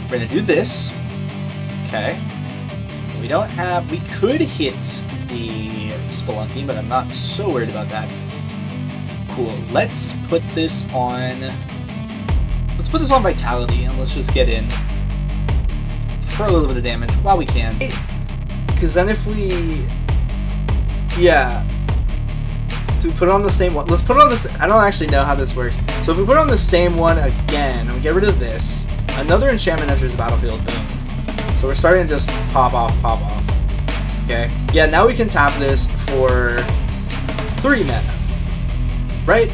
We're gonna do this. Okay. We don't have... We could hit the Spelunking, but I'm not so worried about that. Cool. Let's put this on... Let's put this on Vitality, and let's just get in for a little bit of damage while we can. Because then if we... Yeah. Do we put it on the same one? Let's put it on this... I don't actually know how this works. So if we put it on the same one again, and we get rid of this, another enchantment enters the battlefield. Boom. So we're starting to just pop off. Okay? Yeah, now we can tap this for 3 mana. Right?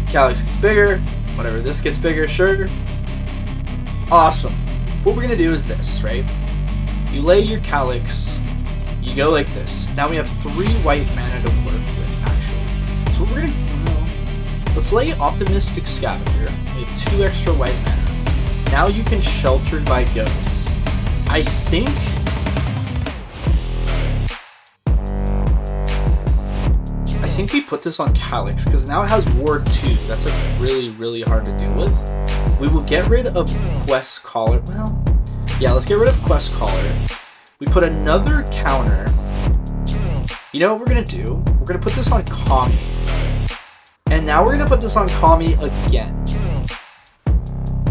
Calix gets bigger. Whatever, this gets bigger, sure. Awesome. What we're going to do is this, right? You lay your Calix. You go like this. Now we have 3 white mana to work with, actually. So what we're going to... let's lay Optimistic Scavenger. We have 2 extra white mana. Now you can Sheltered by Ghosts. I think we put this on Calix because now it has Ward 2. That's like really hard to deal with. We will get rid of Quest Caller. Well, yeah, let's get rid of Quest Caller. We put another counter. You know what we're gonna do? We're gonna put this on Kami. And now we're gonna put this on Kami again.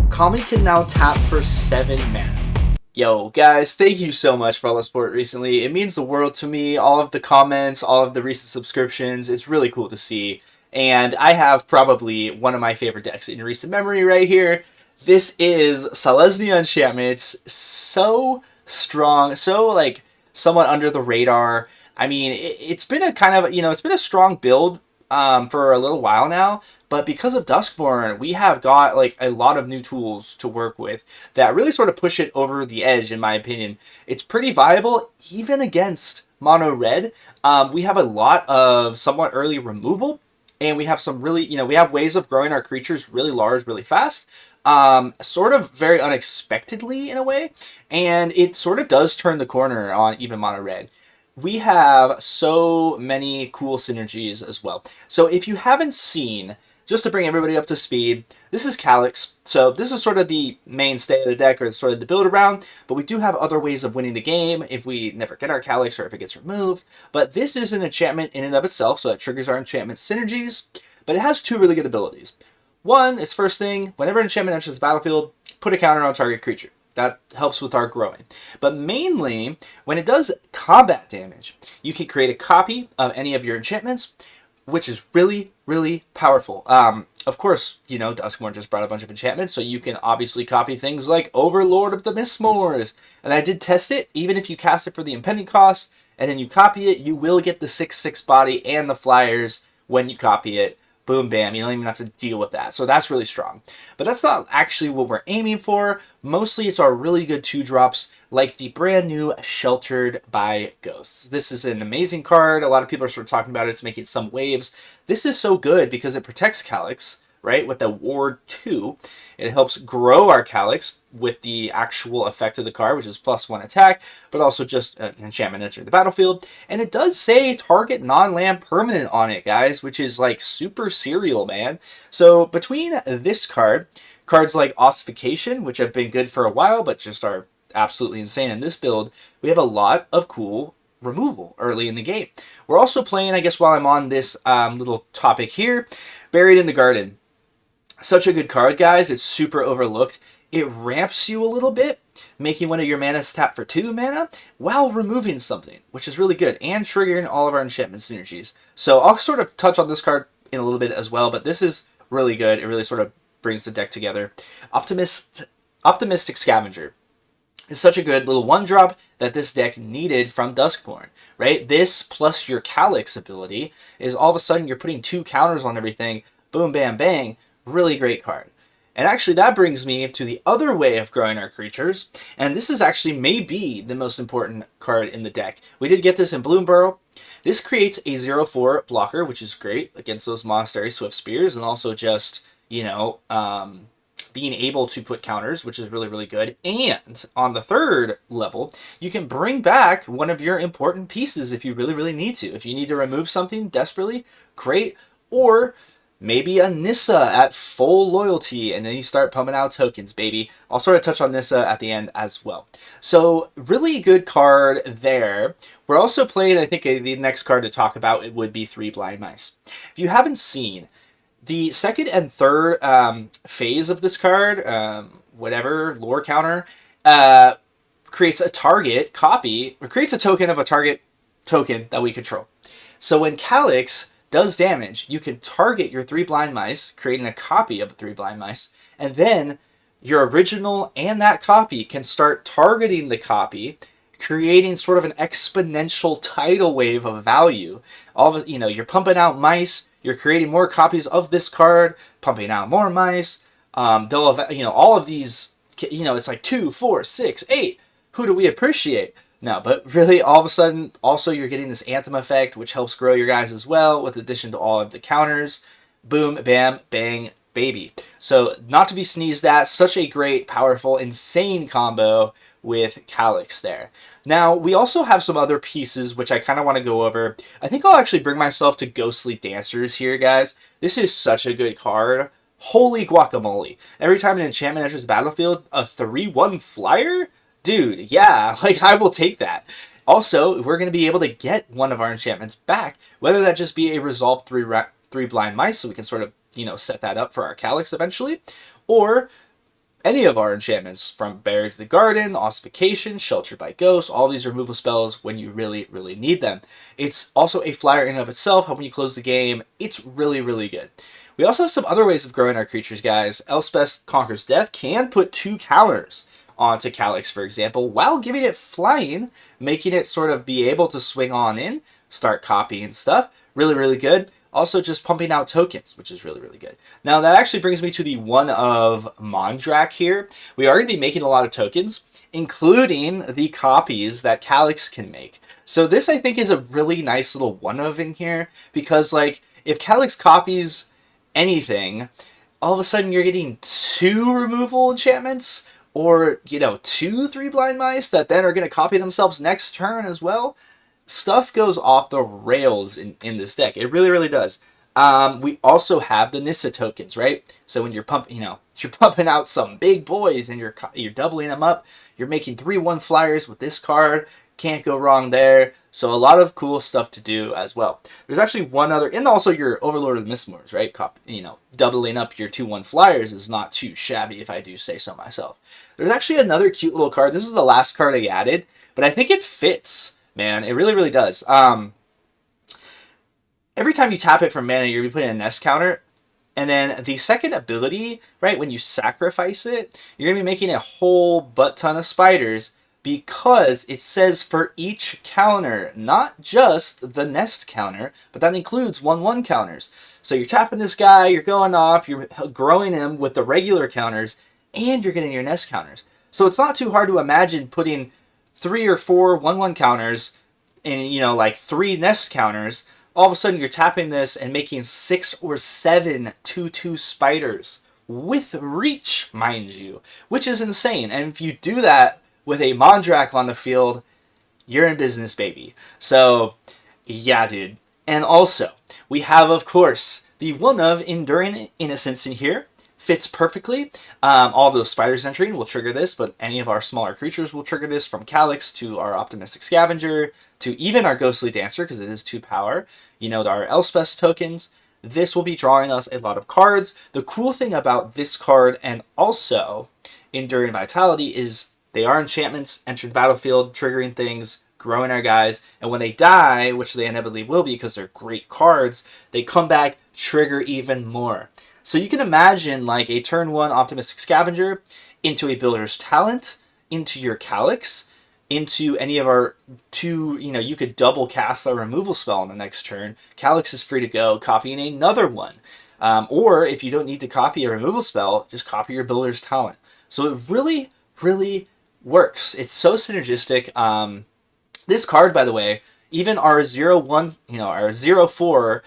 Kami can now tap for 7 mana. Yo, guys, thank you so much for all the support recently. It means the world to me. All of the comments, all of the recent subscriptions. It's really cool to see. And I have probably one of my favorite decks in recent memory right here. This is Selesnya Enchantments. So strong, so like somewhat under the radar. I mean, it's been a kind of, it's been a strong build for a little while now. But because of Duskmourn, we have got like a lot of new tools to work with that really sort of push it over the edge, in my opinion. It's pretty viable, even against mono red. We have a lot of somewhat early removal, and we have some really, we have ways of growing our creatures really large, really fast, sort of very unexpectedly in a way, and it sort of does turn the corner on even mono red. We have so many cool synergies as well. So if you haven't seen... Just to bring everybody up to speed, this is Calix. So this is sort of the mainstay of the deck, or sort of the build around, but we do have other ways of winning the game if we never get our Calix or if it gets removed. But this is an enchantment in and of itself, so it triggers our enchantment synergies, but it has 2 really good abilities. One is, first thing, whenever an enchantment enters the battlefield, put a counter on target creature. That helps with our growing. But mainly, when it does combat damage, you can create a copy of any of your enchantments, which is really powerful. Of course, Duskmourn just brought a bunch of enchantments, so you can obviously copy things like Overlord of the Mistmoors. And I did test it. Even if you cast it for the impending cost, and then you copy it, you will get the 6/6 body and the flyers when you copy it. Boom, bam. You don't even have to deal with that. So that's really strong. But that's not actually what we're aiming for. Mostly it's our really good 2-drops, like the brand new Sheltered by Ghosts. This is an amazing card. A lot of people are sort of talking about it. It's making some waves. This is so good because it protects Calix, right, with the Ward 2. It helps grow our Calix with the actual effect of the card, which is +1 attack, but also just an enchantment entering the battlefield. And it does say target non-land permanent on it, guys, which is like super serial, man. So between this card, cards like Ossification, which have been good for a while, but just are absolutely insane in this build, we have a lot of cool removal early in the game. We're also playing, I guess while I'm on this little topic here, Buried in the Garden. Such a good card, guys. It's super overlooked. It ramps you a little bit, making one of your manas tap for 2 mana while removing something, which is really good, and triggering all of our enchantment synergies. So I'll sort of touch on this card in a little bit as well, but this is really good. It really sort of brings the deck together. Optimistic Scavenger is such a good little 1-drop that this deck needed from Duskmourn, right? This plus your Calix ability is all of a sudden you're putting 2 counters on everything. Boom, bam, bang. Really great card. And actually that brings me to the other way of growing our creatures, and this is actually maybe the most important card in the deck. We did get this in Bloomburrow. This creates a 0/4 blocker, which is great against those Monastery Swift Spears, and also just, being able to put counters, which is really good. And on the 3rd level, you can bring back one of your important pieces if you really need to. If you need to remove something desperately, great. Or maybe a Nissa at full loyalty, and then you start pumping out tokens, baby. I'll sort of touch on Nissa at the end as well. So, really good card there. We're also playing, I think, the next card to talk about, it would be 3 Blind Mice. If you haven't seen, the second and third phase of this card, whatever, lore counter, creates a target copy, or creates a token of a target token that we control. So when Calix does damage, you can target your 3 Blind Mice, creating a copy of the 3 Blind Mice, and then your original and that copy can start targeting the copy, creating sort of an exponential tidal wave of value. All of, you're pumping out mice, you're creating more copies of this card, pumping out more mice. They'll have, all of these, it's like 2, 4, 6, 8. Who do we appreciate? No, but really, all of a sudden, also you're getting this Anthem effect, which helps grow your guys as well, with addition to all of the counters. Boom, bam, bang, baby. So, not to be sneezed at, such a great, powerful, insane combo with Calix there. Now, we also have some other pieces which I kind of want to go over. I think I'll actually bring myself to Ghostly Dancers here, guys. This is such a good card. Holy guacamole. Every time an enchantment enters the battlefield, a 3/1 flyer? Dude, yeah, I will take that. Also, we're going to be able to get one of our enchantments back, whether that just be a resolved 3 Blind Mice, so we can sort of, set that up for our Calix eventually, or any of our enchantments, from Buried to the Garden, Ossification, Sheltered by Ghosts, all these removal spells when you really, really need them. It's also a flyer in and of itself, helping you close the game. It's really, really good. We also have some other ways of growing our creatures, guys. Elspeth Conquers Death can put 2 counters onto Calix, for example, while giving it flying, making it sort of be able to swing on in, start copying stuff. Really, really good. Also just pumping out tokens, which is really, really good. Now that actually brings me to the one of Mondrak here. We are going to be making a lot of tokens, including the copies that Calix can make. So this, I think, is a really nice little one of in here, because if Calix copies anything, all of a sudden you're getting 2 removal enchantments, or, 2 3 Blind Mice that then are going to copy themselves next turn as well. Stuff goes off the rails in this deck. It really, really does. We also have the Nissa tokens, right? So when you're you're pumping out some big boys and you're doubling them up, you're making 3/1 flyers with this card. Can't go wrong there. So a lot of cool stuff to do as well. There's actually one other, and also your Overlord of the Mistmoors, right? Doubling up your 2/1 flyers is not too shabby, if I do say so myself. There's actually another cute little card. This is the last card I added, but I think it fits, man. It really, really does. Every time you tap it for mana, you're going to be putting a nest counter. And then the second ability, right, when you sacrifice it, you're going to be making a whole butt ton of spiders, because it says for each counter, not just the nest counter, but that includes 1/1 counters. So you're tapping this guy, you're going off, you're growing him with the regular counters, and you're getting your nest counters. So it's not too hard to imagine putting 3 or 4 1/1 counters and, 3 nest counters. All of a sudden you're tapping this and making 6 or 7 2/2 spiders with reach, mind you, which is insane. And if you do that with a Mondrak on the field, you're in business, baby. So, yeah, dude. And also, we have, of course, the one of Enduring Innocence in here. Fits perfectly. All of those spiders entering will trigger this, but any of our smaller creatures will trigger this, from Calix to our Optimistic Scavenger to even our Ghostly Dancer, because it is 2 power. Our Elspeth tokens. This will be drawing us a lot of cards. The cool thing about this card and also Enduring Vitality is they are enchantments, enter the battlefield, triggering things, growing our guys, and when they die, which they inevitably will be because they're great cards, they come back, trigger even more. So you can imagine a turn 1 Optimistic Scavenger into a Builder's Talent, into your Calix, into any of our 2, you could double cast a removal spell on the next turn. Calix is free to go, copying another one. Or if you don't need to copy a removal spell, just copy your Builder's Talent. So it really, really works. It's so synergistic. This card, by the way, even our 0/1, our 0/4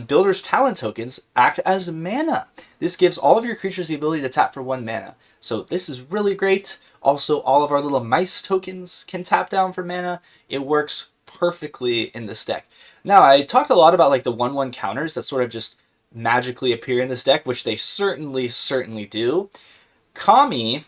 Builder's Talent tokens act as mana. This gives all of your creatures the ability to tap for 1 mana. So this is really great. Also, all of our little mice tokens can tap down for mana. It works perfectly in this deck. Now, I talked a lot about the 1/1 counters that sort of just magically appear in this deck, which they certainly do, Kami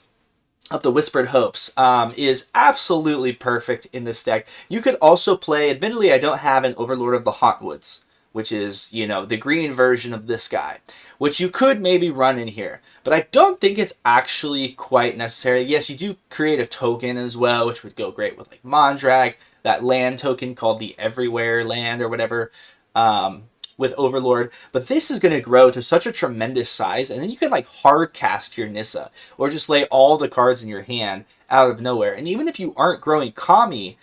of the Whispered Hopes is absolutely perfect in this deck. You could also play, admittedly I don't have an Overlord of the Hauntwoods, which is, you know, the green version of this guy, which you could maybe run in here, but I don't think it's actually quite necessary. Yes, you do create a token as well, which would go great with like Mondrag, that land token called the Everywhere Land or whatever, with Overlord, but this is going to grow to such a tremendous size, and then you can like hard cast your Nissa, or just lay all the cards in your hand out of nowhere. And even if you aren't growing Kami,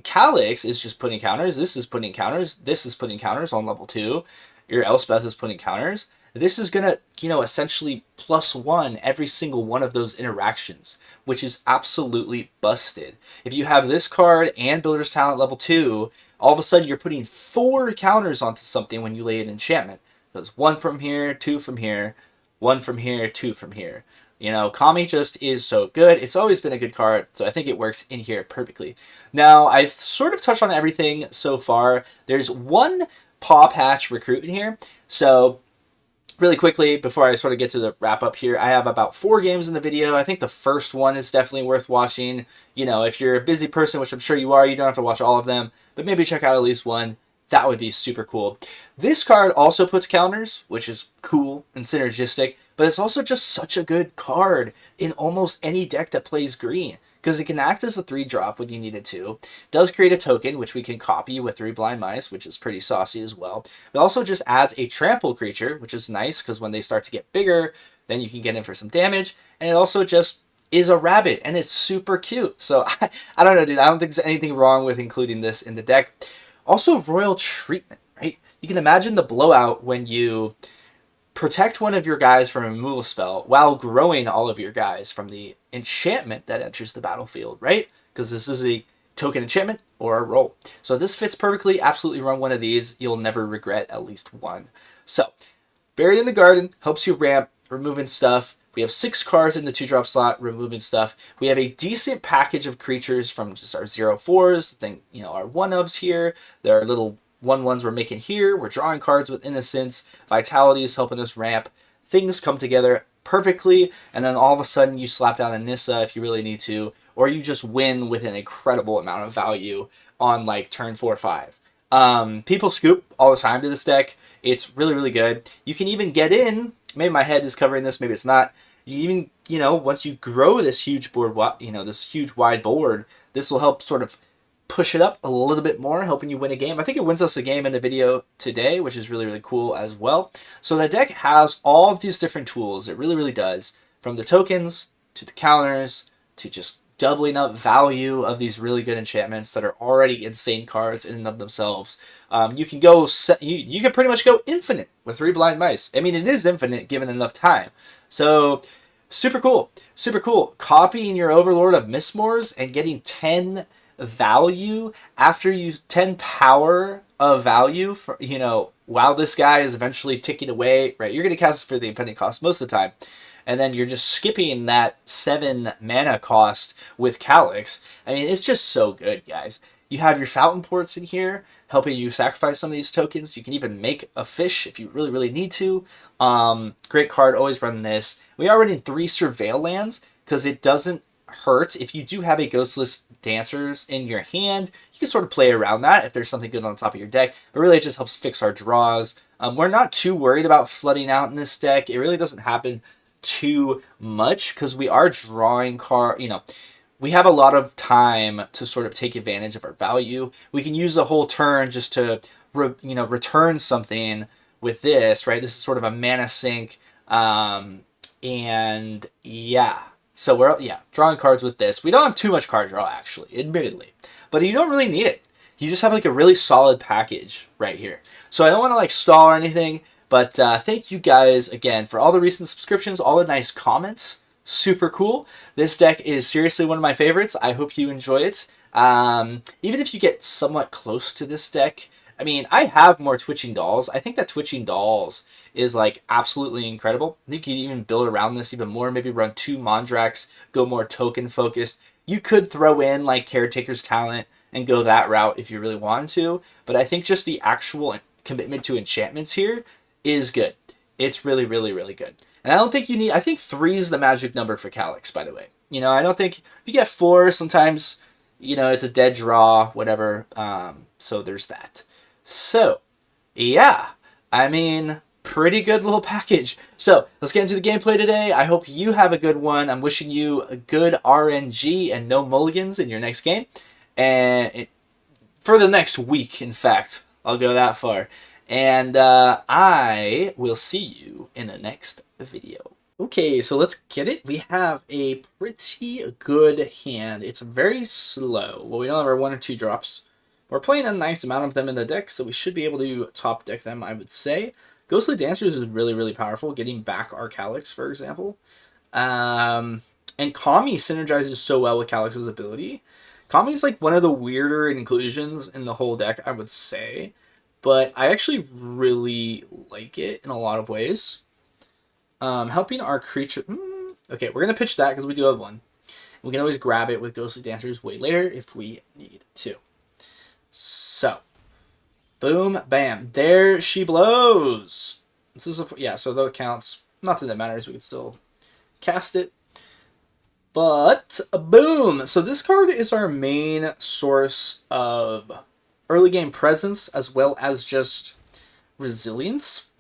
Calix is just putting counters, this is putting counters, this is putting counters on level 2, your Elspeth is putting counters. This is going to, you know, essentially +1 every single one of those interactions, which is absolutely busted. If you have this card and Builder's Talent level 2, all of a sudden you're putting 4 counters onto something when you lay an enchantment. There's 1 from here, 2 from here, 1 from here, 2 from here. You know, Kami just is so good. It's always been a good card, so I think it works in here perfectly. Now, I've sort of touched on everything so far. There's one Paw Patch recruit in here, so really quickly, before I sort of get to the wrap up here, I have about 4 games in the video. I think the first one is definitely worth watching. You know, if you're a busy person, which I'm sure you are, you don't have to watch all of them, but maybe check out at least one. That would be super cool. This card also puts counters, which is cool and synergistic, but it's also just such a good card in almost any deck that plays green, because it can act as a 3-drop when you need it to. It does create a token, which we can copy with 3 Blind Mice, which is pretty saucy as well. It also just adds a trample creature, which is nice, because when they start to get bigger, then you can get in for some damage. And it also just is a rabbit, and it's super cute. So, I don't know, dude. I don't think there's anything wrong with including this in the deck. Also, Royal Treatment, right? You can imagine the blowout when you protect one of your guys from a removal spell while growing all of your guys from the enchantment that enters the battlefield, right? Because this is a token enchantment or a roll. So this fits perfectly. Absolutely run one of these. You'll never regret at least one. So, Buried in the Garden helps you ramp, removing stuff. We have 6 cards in the 2-drop slot, removing stuff. We have a decent package of creatures from just our 0/4s, think, you know, our 1-ofs here. There are little 1/1s we're making here. We're drawing cards with Innocence. Vitality is helping us ramp. Things come together perfectly, and then all of a sudden you slap down a Nissa if you really need to, or you just win with an incredible amount of value on like turn 4-5. People scoop all the time to this deck. It's really good. You can even get in, maybe my head is covering this, maybe it's not. You even, you know, once you grow this huge board, you know, this huge wide board, this will help sort of push it up a little bit more, helping you win a game. I think it wins us a game in the video today, which is really cool as well. So the deck has all of these different tools. It really does. From the tokens, to the counters, to just doubling up value of these really good enchantments that are already insane cards in and of themselves. You can go, you can pretty much go infinite with 3 Blind Mice. I mean, it is infinite given enough time. So, super cool. Super cool. Copying your Overlord of Mistmoors and getting 10 value after you 10 power of value for, you know, while this guy is eventually ticking away, right? You're going to cast for the impending cost most of the time, and then you're just skipping that 7 mana cost with Calix. I mean, it's just so good, guys. You have your Fountain Ports in here, helping you sacrifice some of these tokens. You can even make a fish if you really need to. Great card, always run this. We are running 3 Surveil lands, because it doesn't hurt if you do have a Ghostless Dancers in your hand. You can sort of play around that if there's something good on top of your deck, but really it just helps fix our draws. We're not too worried about flooding out in this deck. It really doesn't happen too much because we are drawing you know, we have a lot of time to sort of take advantage of our value. We can use the whole turn just to you know, return something with this, right? This is sort of a mana sink, and yeah. So we're, drawing cards with this. We don't have too much card draw, actually, admittedly. But you don't really need it. You just have like a really solid package right here. So I don't want to like stall or anything, but thank you guys again for all the recent subscriptions, all the nice comments. Super cool. This deck is seriously one of my favorites. I hope you enjoy it. Even if you get somewhat close to this deck, I mean, I have more Twitching Dolls. I think that Twitching Dolls is like absolutely incredible. I think you can even build around this even more. Maybe run 2 Mondrax, go more token focused. You could throw in like Caretaker's Talent and go that route if you really wanted to. But I think just the actual commitment to enchantments here is good. It's really, really, really good. And I don't think you need... I think 3 is the magic number for Calix, by the way. You know, I don't think... If you get 4, sometimes, you know, it's a dead draw, whatever. So there's that. So, yeah. I mean, pretty good little package. So, let's get into the gameplay today. I hope you have a good one. I'm wishing you a good RNG and no mulligans in your next game. And for the next week, in fact. I'll go that far. And I will see you in the next video. Okay, so let's get it. We have a pretty good hand. It's very slow. Well, we don't have our 1 or 2 drops. We're playing a nice amount of them in the deck, so we should be able to top deck them, I would say. Ghostly Dancers is really, really powerful, getting back our Calix, for example. And Kami synergizes so well with Calix's ability. Kami's like one of the weirder inclusions in the whole deck, I would say. But I actually really like it in a lot of ways. Helping our creature... Okay, we're going to pitch that because we do have 1. We can always grab it with Ghostly Dancers way later if we need to. So, boom, bam. There she blows. This is yeah, so though it counts. Not that it matters. We can still cast it. But, boom. So this card is our main source of early game presence as well as just resilience.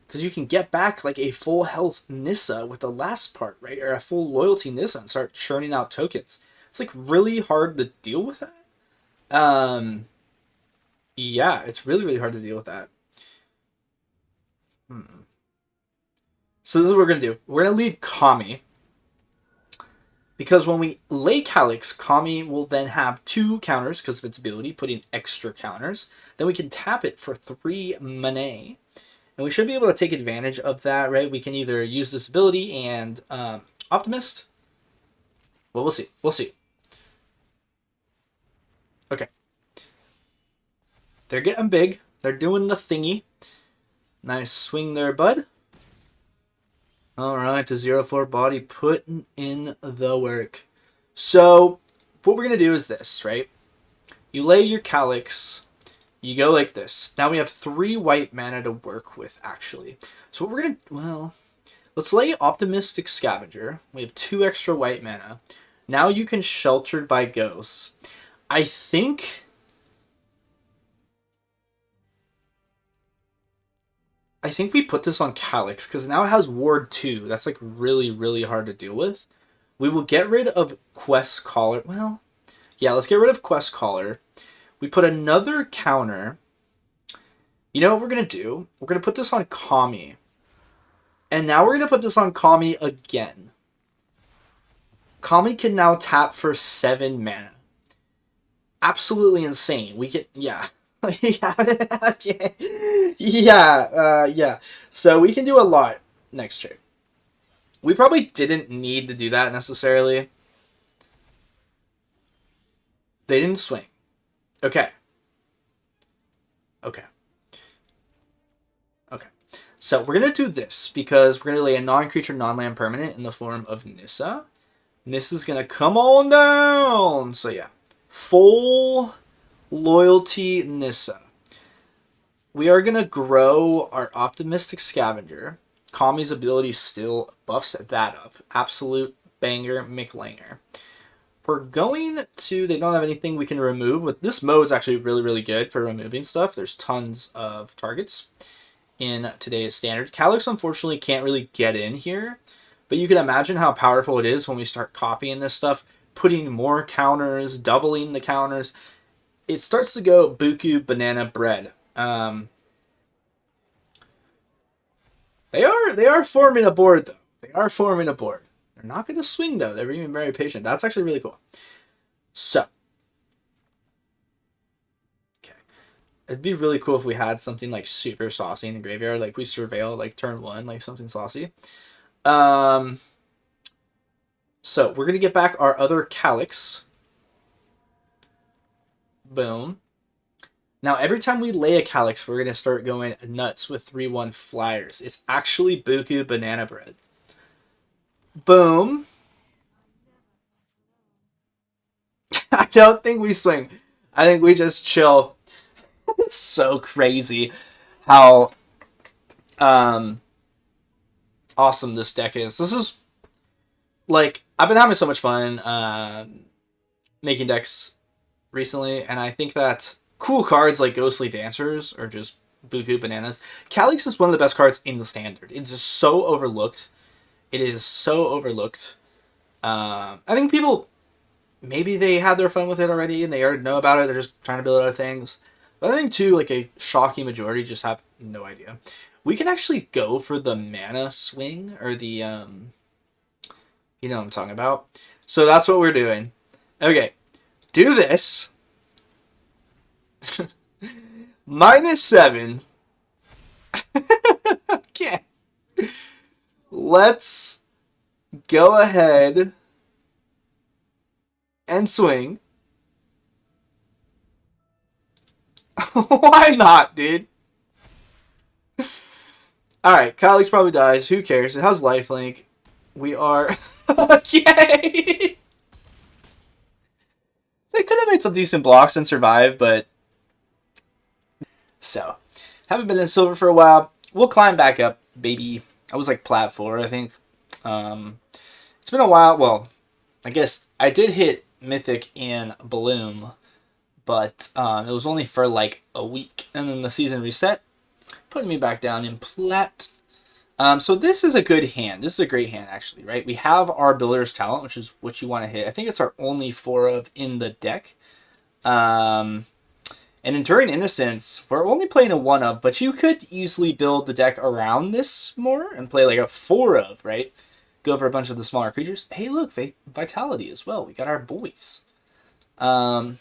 Because you can get back like a full health Nissa with the last part, right? Or a full loyalty Nissa and start churning out tokens. It's like really hard to deal with that. Yeah, it's really, really hard to deal with that. So this is what we're going to do. We're going to lead Kami. Because when we lay Calix, Kami will then have 2 counters because of its ability, putting extra counters. Then we can tap it for 3 mana. And we should be able to take advantage of that, right? We can either use this ability and Optimist. Well, we'll see. We'll see. Okay. They're getting big. They're doing the thingy. Nice swing there, bud. Alright, the 0/4 body putting in the work. So, what we're going to do is this, right? You lay your Calix, you go like this. Now we have 3 white mana to work with, actually. So what we're going to... Well, let's lay Optimistic Scavenger. We have 2 extra white mana. Now you can Sheltered by Ghosts. I think we put this on Calix, because now it has Ward 2. That's, like, really, really hard to deal with. We will get rid of Quest Caller. Well, yeah, let's get rid of Quest Caller. We put another counter. You know what we're going to do? We're going to put this on Kami. And now we're going to put this on Kami again. Kami can now tap for 7 mana. Absolutely insane. We can... Yeah. Yeah. So we can do a lot next turn. We probably didn't need to do that necessarily. They didn't swing. Okay. So we're going to do this because we're going to lay a non-creature, non-land permanent in the form of Nissa. Nissa's going to come on down. So yeah. Full loyalty Nissa. We are going to grow our Optimistic Scavenger. Kami's ability still buffs that up. Absolute banger McLanger. We're going to... They don't have anything we can remove. This mode's actually really, really good for removing stuff. There's tons of targets in today's standard. Calix, unfortunately, can't really get in here. But you can imagine how powerful it is when we start copying this stuff. Putting more counters, doubling the counters. It starts to go buku banana bread. They are forming a board, though. They are forming a board. They're not going to swing, though. They're being very patient. That's actually really cool. So. Okay. It'd be really cool if we had something, like, super saucy in the graveyard. Like, we surveil, like, turn 1, like, something saucy. So, we're going to get back our other Calix. Boom. Now, every time we lay a Calix, we're going to start going nuts with 3/1 flyers. It's actually buku banana bread. Boom. I don't think we swing. I think we just chill. It's so crazy how um, awesome this deck is. This is, like, I've been having so much fun making decks recently, and I think that cool cards like Ghostly Dancers are just buku bananas. Calix is one of the best cards in the standard. It's just so overlooked. It is so overlooked. I think people, maybe they had their fun with it already and they already know about it. They're just trying to build other things. But I think, too, like a shocking majority just have no idea. We can actually go for the mana swing, or the, you know what I'm talking about. So that's what we're doing. Okay, do this. -7. Okay. Let's go ahead and swing. Why not, dude? Alright, Calix probably dies. Who cares? It has lifelink. We are... Okay! They could have made some decent blocks and survived, but... So, haven't been in silver for a while. We'll climb back up, baby. I was like plat 4, I think. It's been a while. Well, I guess I did hit Mythic and Bloom, but it was only for like a week, and then the season reset, putting me back down in plat. So this is a good hand. This is a great hand, actually, right? We have our Builder's Talent, which is what you want to hit. I think it's our only 4 of in the deck. And Enduring Innocence, we're only playing a 1 of, but you could easily build the deck around this more and play like a 4 of, right? Go for a bunch of the smaller creatures. Hey, look, Vitality as well. We got our boys. So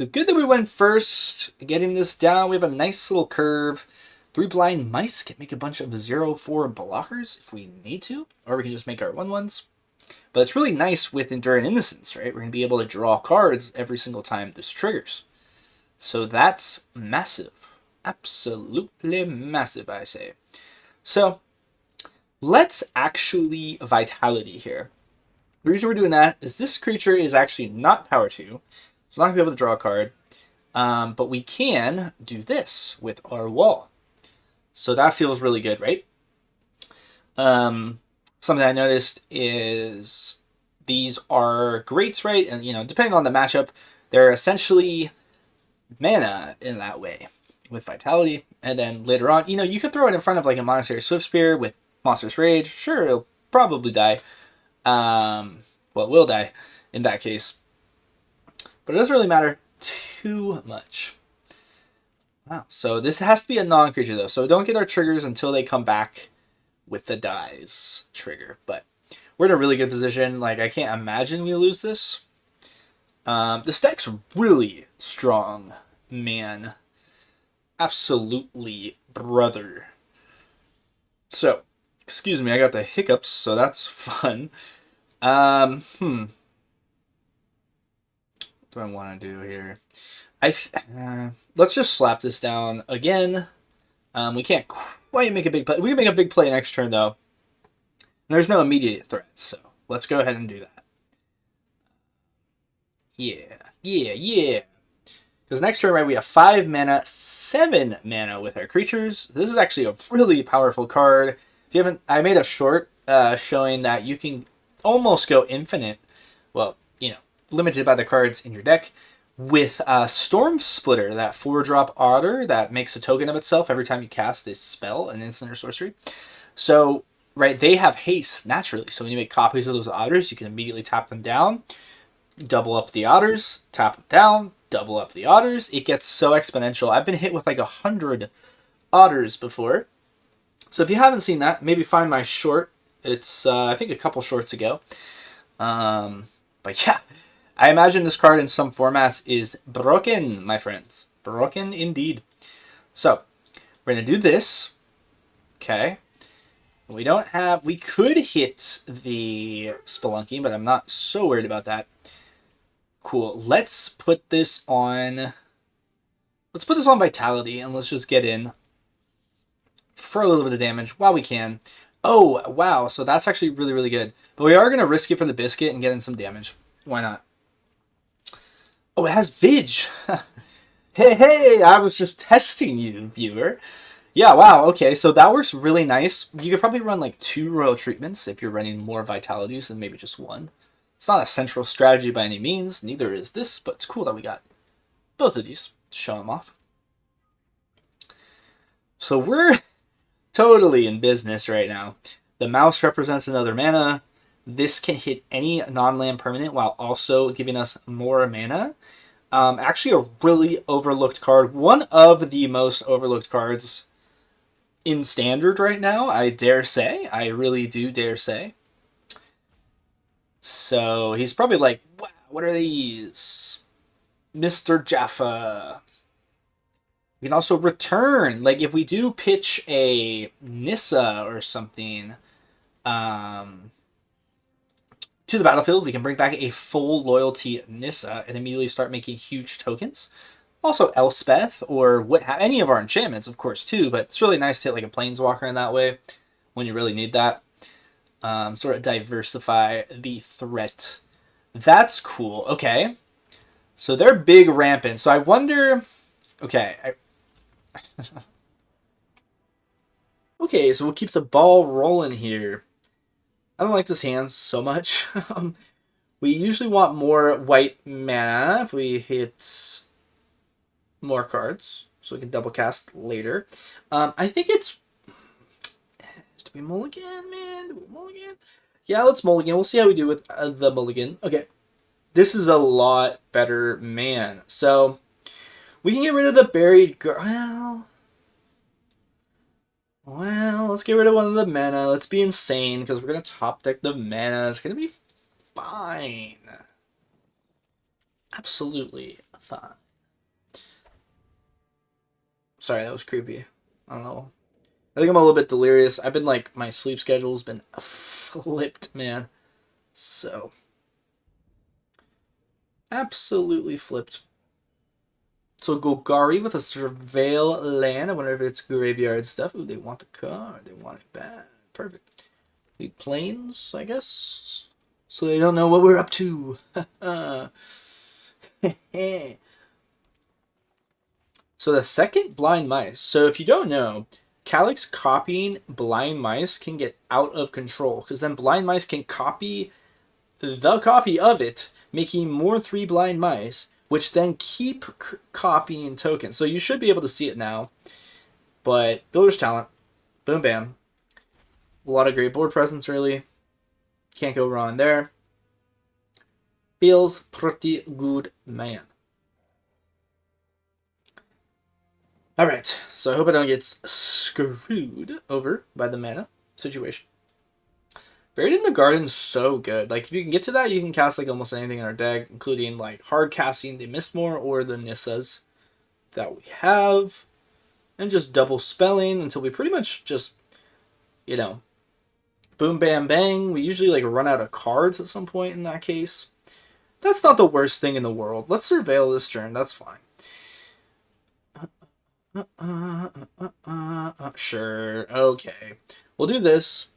good that we went first, getting this down. We have a nice little curve. 3 Blind Mice can make a bunch of 0/4 blockers if we need to, or we can just make our 1/1s. But it's really nice with Enduring Innocence, right? We're going to be able to draw cards every single time this triggers. So that's massive. Absolutely massive, I say. So let's actually Vitality here. The reason we're doing that is this creature is actually not power 2. So we're not going to be able to draw a card. But we can do this with our wall. So that feels really good, right? Something I noticed is these are greats, right? And, you know, depending on the matchup, they're essentially mana in that way with Vitality. And then later on, you know, you could throw it in front of like a Monastery Swiftspear with Monstrous Rage. Sure, it'll probably die. Well, it will die in that case. But it doesn't really matter too much. Wow, so this has to be a non-creature though. So don't get our triggers until they come back with the dies trigger. But we're in a really good position. Like, I can't imagine we lose this. This deck's really strong, man. Absolutely, brother. So, excuse me, I got the hiccups, so that's fun. What do I want to do here? Let's just slap this down again. We can't quite make a big play. We can make a big play next turn, though. There's no immediate threats, so let's go ahead and do that. Yeah. Because next turn, right, we have 5 mana, 7 mana with our creatures. This is actually a really powerful card. If you haven't, I made a short showing that you can almost go infinite. Well, you know, limited by the cards in your deck. With Storm Splitter, that 4-drop otter that makes a token of itself every time you cast a spell, an instant or sorcery. So, right, they have haste naturally. So when you make copies of those otters, you can immediately tap them down, double up the otters, tap them down, double up the otters. It gets so exponential. I've been hit with like 100 otters before. So if you haven't seen that, maybe find my short. It's, I think, a couple shorts ago. But yeah. I imagine this card in some formats is broken, my friends. Broken indeed. So, we're going to do this. Okay. We could hit the Spelunky, but I'm not so worried about that. Cool. Let's put this on Vitality, and let's just get in for a little bit of damage while we can. Oh, wow. So that's actually really, really good. But we are going to risk it for the biscuit and get in some damage. Why not? Oh, it has Vig. Hey, I was just testing you, viewer. Yeah, wow, okay, so that works really nice. You could probably run like 2 royal treatments if you're running more vitalities than maybe just one. It's not a central strategy by any means, neither is this, but it's cool that we got both of these. Show them off. So we're totally in business right now. The mouse represents another mana. This can hit any non-land permanent while also giving us more mana. Actually a really overlooked card. One of the most overlooked cards in Standard right now, I dare say. I really do dare say. So he's probably like, wow, what are these? Mr. Jaffa. We can also return. Like, if we do pitch a Nissa or something to the battlefield, we can bring back a full loyalty Nissa and immediately start making huge tokens. Also Elspeth, or any of our enchantments, of course, too, but it's really nice to hit like a planeswalker in that way when you really need that. Sort of diversify the threat. That's cool. Okay. So they're big rampant. So I wonder... Okay. Okay, so we'll keep the ball rolling here. I don't like this hand so much. We usually want more white mana if we hit more cards, so we can double cast later. I think it's... Do we mulligan, man? Do we mulligan? Yeah, let's mulligan. We'll see how we do with the mulligan. Okay. This is a lot better man. So, we can get rid of the buried... Well, let's get rid of one of the mana. Let's be insane, because we're going to top deck the mana. It's going to be fine. Absolutely fine. Sorry, that was creepy. I don't know. I think I'm a little bit delirious. I've been like, my sleep schedule's been flipped, man. So, absolutely flipped. So Golgari with a Surveil land. I wonder if it's graveyard stuff. Ooh, they want the card. They want it bad. Perfect. We planes, I guess. So they don't know what we're up to. So the second Blind Mice. So if you don't know, Calix copying Blind Mice can get out of control. Because then Blind Mice can copy the copy of it, making more 3 Blind Mice, which then keep copying tokens. So you should be able to see it now. But Builder's Talent. Boom, bam. A lot of great board presence, really. Can't go wrong there. Feels pretty good, man. Alright, so I hope I don't get screwed over by the mana situation. Buried in the Garden's so good. Like, if you can get to that, you can cast like almost anything in our deck, including like hard casting the Mistmoors or the Nissas that we have. And just double spelling until we pretty much just, you know, boom, bam, bang. We usually like run out of cards at some point in that case. That's not the worst thing in the world. Let's surveil this turn. That's fine. Sure. Okay. We'll do this.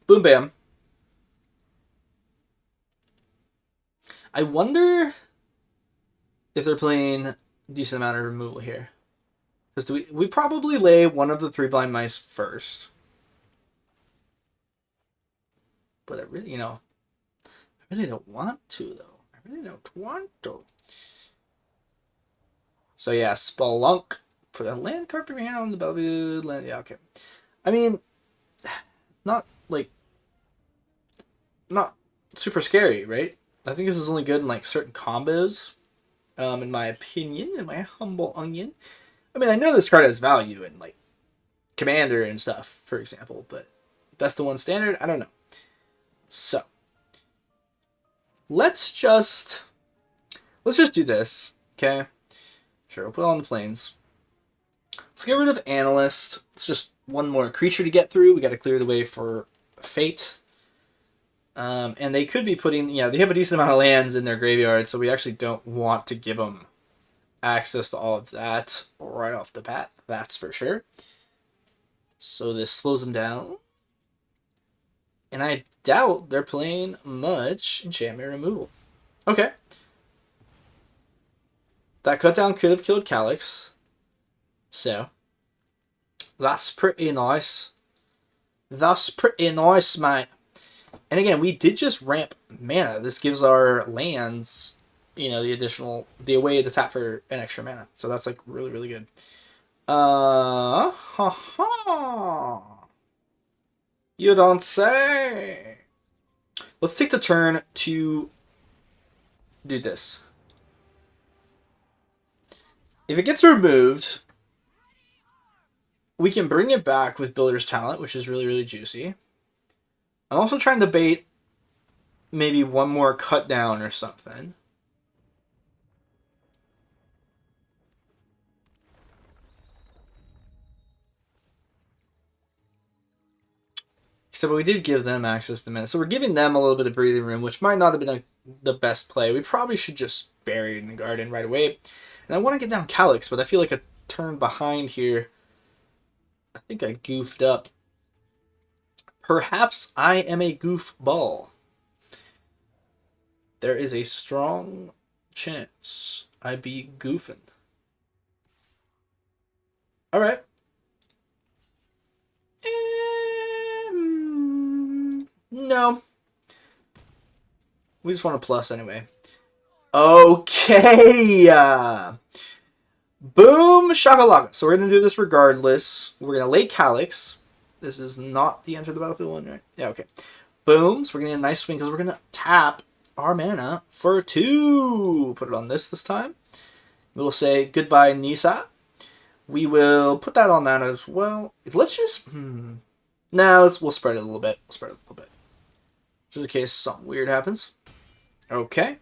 Boom, bam. I wonder if they're playing a decent amount of removal here. Because we probably lay one of the 3 Blind Mice first. But I really, I really don't want to, though. I really don't want to. So yeah, Spelunk. Put a land card from your hand on the battlefield. Land, yeah, okay. I mean, not super scary, right? I think this is only good in like certain combos, in my opinion, in my humble onion. I mean, I know this card has value in like Commander and stuff, for example, but best of 1 standard, I don't know. So let's just do this, okay? Sure, we'll put it on the planes. Let's get rid of Analyst. It's just one more creature to get through. We got to clear the way for Fate. And they could be putting, they have a decent amount of lands in their graveyard, so we actually don't want to give them access to all of that right off the bat. That's for sure. So this slows them down. And I doubt they're playing much enchantment removal. Okay. That cutdown could have killed Calix. So, That's pretty nice. That's pretty nice, mate. And again, we did just ramp mana. This gives our lands, you know, the way to tap for an extra mana. So that's like really, really good. Ha ha. You don't say. Let's take the turn to do this. If it gets removed, we can bring it back with Builder's Talent, which is really, really juicy. I'm also trying to bait maybe one more cut down or something. Except we did give them access to mana. So we're giving them a little bit of breathing room, which might not have been the best play. We probably should just bury it in the garden right away. And I want to get down Calix, but I feel like a turn behind here. I think I goofed up. Perhaps I am a goofball. There is a strong chance I be goofing. Alright. No. We just want a plus anyway. Okay. Boom shakalaka. So we're going to do this regardless. We're going to lay Calix. This is not the enter the battlefield one, right? Yeah, okay. Boom. So we're going to get a nice swing because we're going to tap our mana for 2. Put it on this time. We'll say goodbye, Nissa. We will put that on that as well. Let's just... Nah, we'll spread it a little bit. Just in case something weird happens. Okay.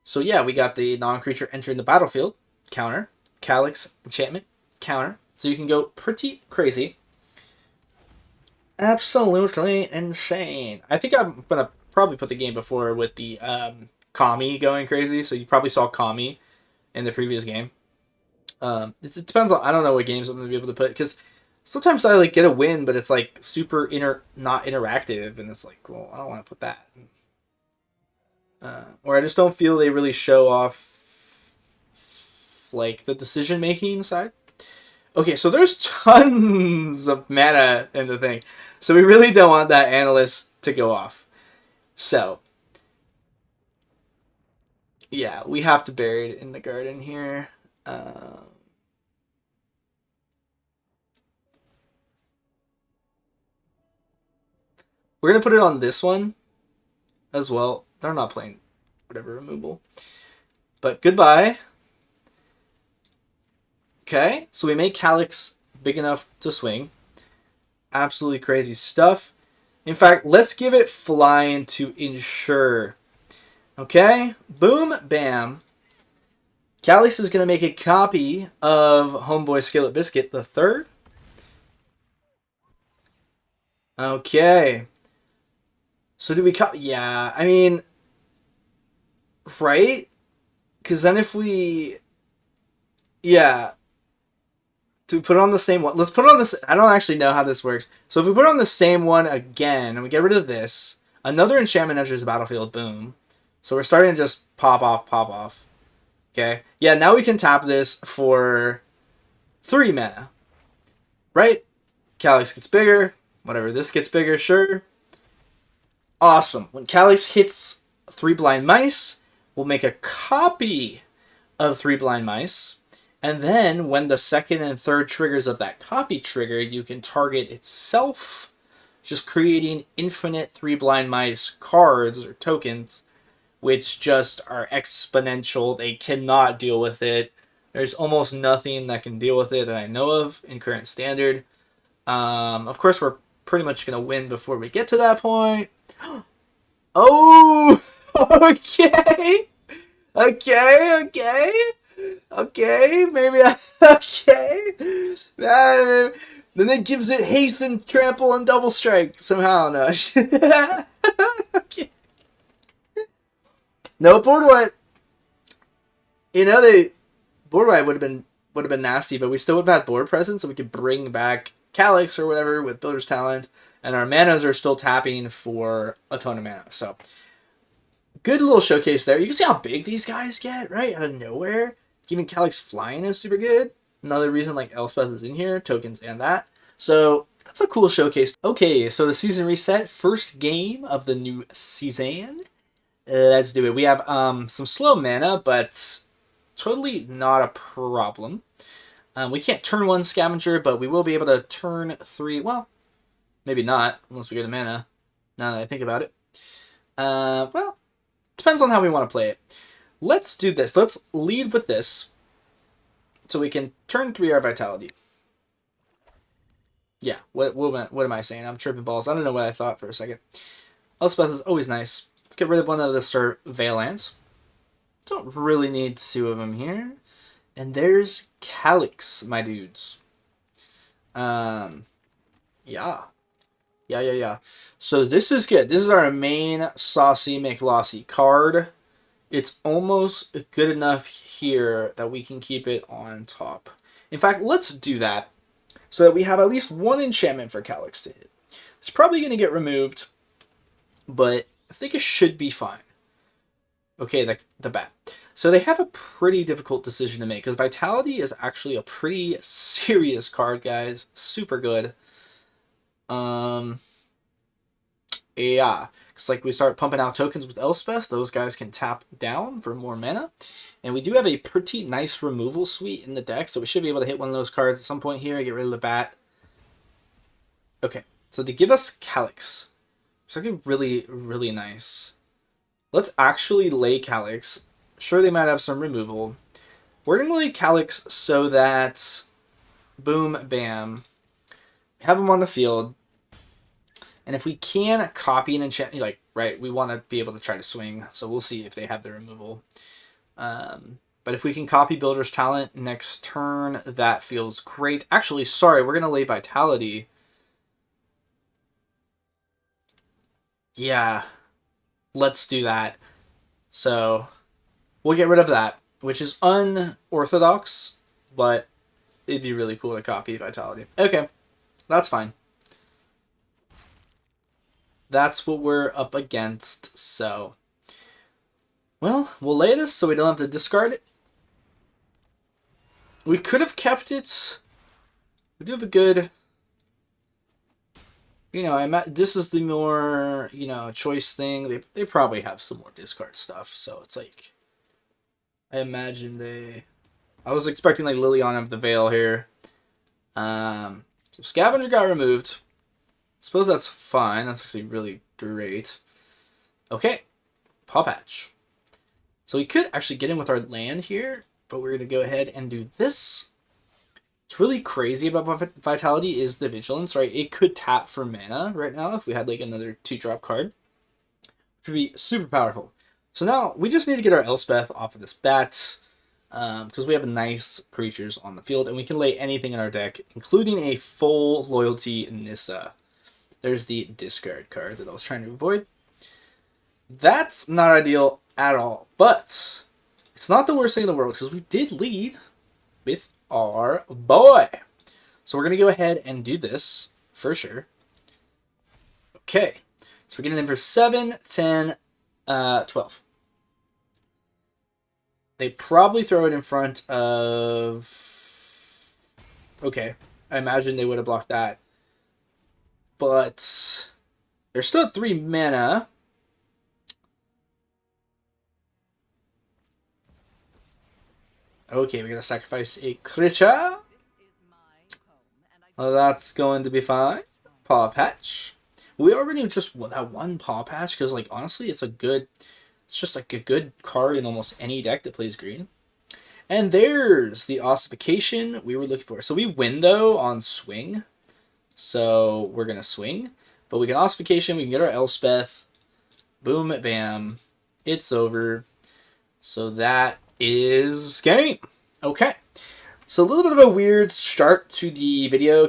So yeah, we got the non-creature entering the battlefield. Counter. Calix Enchantment. Counter. So you can go pretty crazy. Absolutely insane. I think I'm going to probably put the game before with the Kami going crazy. So you probably saw Kami in the previous game. It depends on... I don't know what games I'm going to be able to put. Because sometimes I like get a win, but it's like super not interactive. And it's like, well, I don't want to put that. Or I just don't feel they really show off like the decision making side. Okay, so there's tons of mana in the thing, so we really don't want that analyst to go off. So yeah, we have to bury it in the garden here. We're gonna put it on this one as well. They're not playing whatever removal. But goodbye. Okay, so we made Calix big enough to swing. Absolutely crazy stuff. In fact, let's give it flying to ensure. Okay, boom, bam. Calix is going to make a copy of Homeboy Skillet Biscuit the third. Okay. So do we cut? Yeah, I mean, right? Because then if we... Yeah. Do we put it on the same one? Let's put it on this. I don't actually know how this works. So if we put it on the same one again, and we get rid of this, another enchantment enters the battlefield. Boom. So we're starting to just pop off. Okay. Yeah, now we can tap this for 3 mana. Right? Calix gets bigger. Whatever. This gets bigger. Sure. Awesome. When Calix hits 3 blind mice, we'll make a copy of 3 blind mice. And then, when the second and third triggers of that copy trigger, you can target itself, just creating infinite 3 blind mice cards or tokens, which just are exponential. They cannot deal with it. There's almost nothing that can deal with it that I know of in current standard. Of course, we're pretty much going to win before we get to that point. Oh! Okay! Okay, maybe okay. Then it gives it haste and trample and double strike somehow. No. Okay. No, board wipe. You know, board wipe would have been nasty, but we still would have had board presence, so we could bring back Calix or whatever with Builder's Talent, and our manas are still tapping for a ton of mana. So good little showcase there. You can see how big these guys get, right? Out of nowhere. Even Calix flying is super good. Another reason like Elspeth is in here, tokens and that. So that's a cool showcase. Okay, so the season reset, first game of the new season. Let's do it. We have some slow mana, but totally not a problem. We can't turn 1 Scavenger, but we will be able to turn 3. Well, maybe not, unless we get a mana, now that I think about it. Well, depends on how we want to play it. Let's do this. Let's lead with this, so we can turn 3 our Vitality. Yeah, what am I saying? I'm tripping balls. I don't know what I thought for a second. Elspeth is always nice. Let's get rid of one of the Surveil Lands. Don't really need 2 of them here. And there's Calix, my dudes. Yeah. Yeah. So this is good. This is our main Saucy McLossy card. It's almost good enough here that we can keep it on top. In fact, let's do that so that we have at least 1 enchantment for Calix to hit. It's probably going to get removed, but I think it should be fine. Okay, the bat. So they have a pretty difficult decision to make, because Vitality is actually a pretty serious card, guys. Super good. Yeah, because like we start pumping out tokens with Elspeth, those guys can tap down for more mana. And we do have a pretty nice removal suite in the deck, so we should be able to hit one of those cards at some point here, get rid of the bat. Okay, so they give us Calix. It's looking really, really nice. Let's actually lay Calix. Sure, they might have some removal. We're going to lay Calix so that, boom, bam, have them on the field. And if we can copy an enchantment, like, right, we want to be able to try to swing. So we'll see if they have the removal. But if we can copy Builder's Talent next turn, that feels great. Actually, sorry, we're going to lay Vitality. Yeah, let's do that. So we'll get rid of that, which is unorthodox, but it'd be really cool to copy Vitality. Okay, that's fine. That's what we're up against, so... Well, we'll lay this so we don't have to discard it. We could have kept it. We do have a good... You know, this is the more, you know, choice thing. They probably have some more discard stuff, so it's like... I imagine they... I was expecting, like, Liliana of the Veil here. So Scavenger got removed. Suppose that's fine. That's actually really great. Okay. Paw Patch. So we could actually get in with our land here, but we're going to go ahead and do this. What's really crazy about Vitality is the Vigilance, right? It could tap for mana right now if we had like another 2-drop card, which would be super powerful. So now we just need to get our Elspeth off of this bat, because we have nice creatures on the field, and we can lay anything in our deck, including a full loyalty Nissa. There's the discard card that I was trying to avoid. That's not ideal at all, but it's not the worst thing in the world, because we did lead with our boy. So we're going to go ahead and do this for sure. Okay, so we're getting in for 7, 10, 12. They probably throw it in front of... Okay, I imagine they would have blocked that. But there's still 3 mana. Okay, we're going to sacrifice a creature. Well, that's going to be fine. Paw Patch. We already just that 1 Paw Patch, because, like, honestly, it's just like a good card in almost any deck that plays green. And there's the ossification we were looking for. So we win, though, on swing. So we're going to swing. But we can ossification, we can get our Elspeth. Boom, bam. It's over. So that is game. Okay. So a little bit of a weird start to the video.